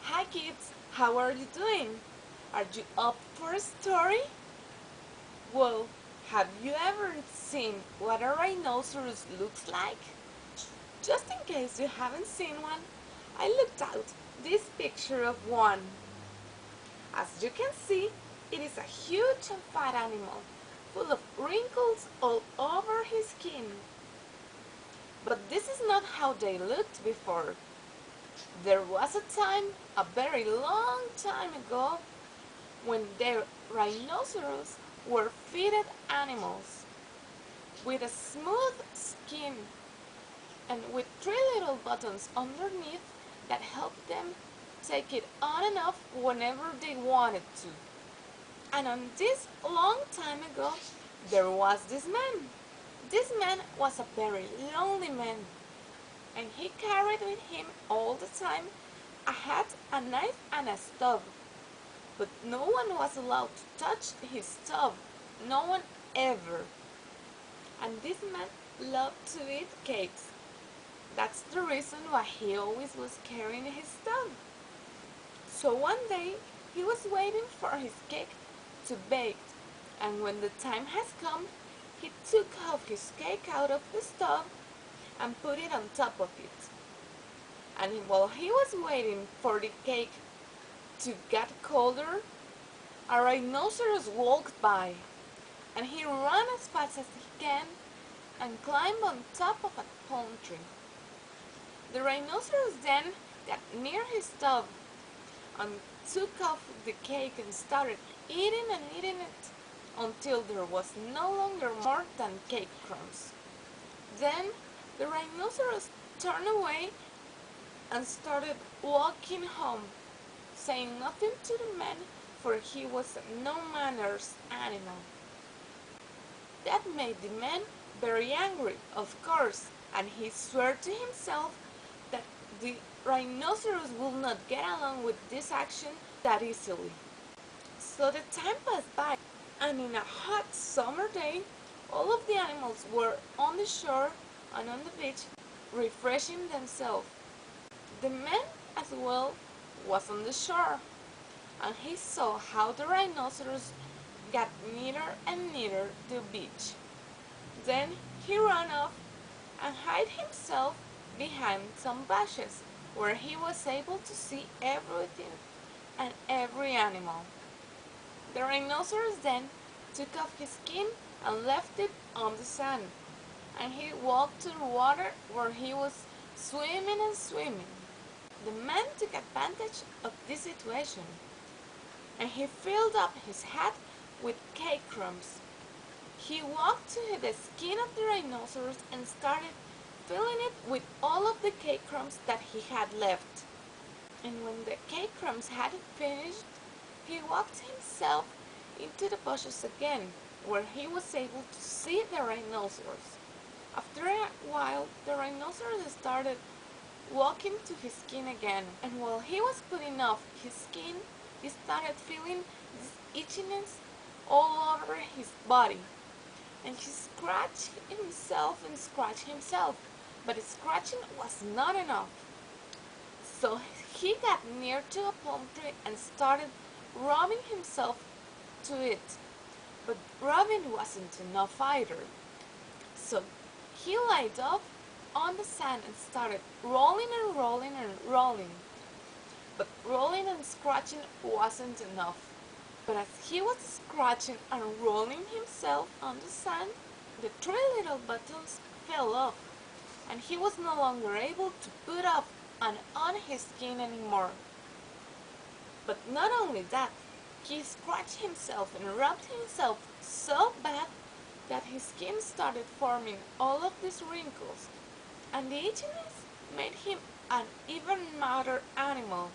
Hi kids, how are you doing? Are you up for a story? Well, have you ever seen what a rhinoceros looks like? Just in case you haven't seen one, I looked out this picture of one. As you can see, it is a huge and fat animal, full of wrinkles all over his skin. But this is not how they looked before. There was a time, a very long time ago, when the rhinoceros were fitted animals with a smooth skin and with three little buttons underneath that helped them take it on and off whenever they wanted to. And on this long time ago, there was this man. This man was a very lonely man, and he carried with him all the time a hat, a knife, and a stove. But no one was allowed to touch his stove, no one ever. And this man loved to eat cakes. That's the reason why he always was carrying his stove. So one day he was waiting for his cake to bake, and when the time has come, he took off his cake out of the stove and put it on top of it. And while he was waiting for the cake to get colder, a rhinoceros walked by, and he ran as fast as he can and climbed on top of a palm tree. The rhinoceros then got near his stove and took off the cake and started eating and eating it until there was no longer more than cake crumbs. Then the rhinoceros turned away and started walking home, saying nothing to the man, for he was a no-manners animal. That made the man very angry, of course, and he swore to himself that the rhinoceros would not get along with this action that easily. So the time passed by, and in a hot summer day, all of the animals were on the shore and on the beach, refreshing themselves. The man as well was on the shore, and he saw how the rhinoceros got nearer and nearer to the beach. Then he ran off and hid himself behind some bushes, where he was able to see everything and every animal. The rhinoceros then took off his skin and left it on the sand, and he walked to the water where he was swimming and swimming. The man took advantage of this situation, and he filled up his hat with cake crumbs. He walked to the skin of the rhinoceros and started filling it with all of the cake crumbs that he had left. And when the cake crumbs had finished, he walked himself into the bushes again, where he was able to see the rhinoceros. After a while, the rhinoceros started walking to his skin again, and while he was putting off his skin, he started feeling this itchiness all over his body. And he scratched himself, but scratching was not enough. So he got near to a palm tree and started rubbing himself to it. But rubbing wasn't enough either. So he laid off on the sand and started rolling and rolling and rolling. But rolling and scratching wasn't enough. But as he was scratching and rolling himself on the sand, the three little buttons fell off, and he was no longer able to put off and on his skin anymore. But not only that, he scratched himself and rubbed himself so bad that his skin started forming all of these wrinkles, and the itchiness made him an even madder animal.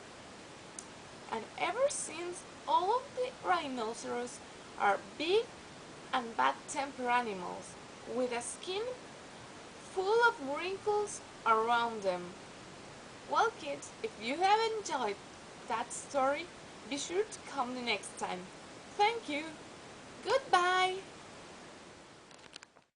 And ever since, all of the rhinoceros are big and bad-tempered animals with a skin full of wrinkles around them. Well kids, if you have enjoyed that story, be sure to come the next time. Thank you. Goodbye.